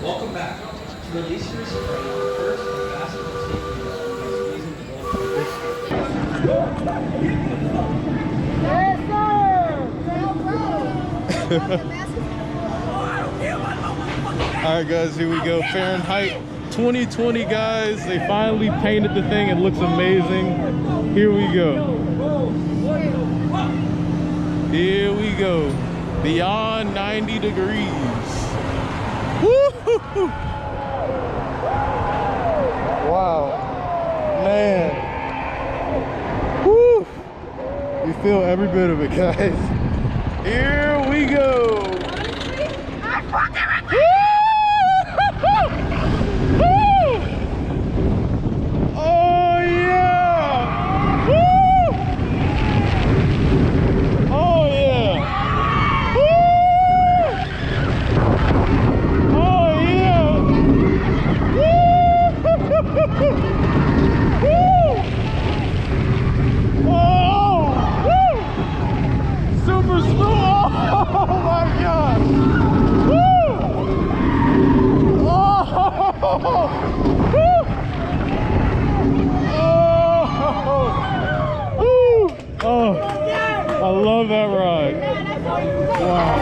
Welcome back. To release your spray, first and fasten the safety belt by squeezing the bolt. Yes, sir! Alright guys, here we go. Fahrenheit 2020 guys. They finally painted the thing. It looks amazing. Here we go. Here we go. Beyond 90 degrees. Woo! Wow. Man. Woo! You feel every bit of it, guys. Here we go. Oh yeah! Woo! Oh yeah! Woo! Oh yeah! Woo! Woo! Oh! Woo! Super smooth! Oh my God! Woo! Oh! Woo! Oh, I love that ride. Wow.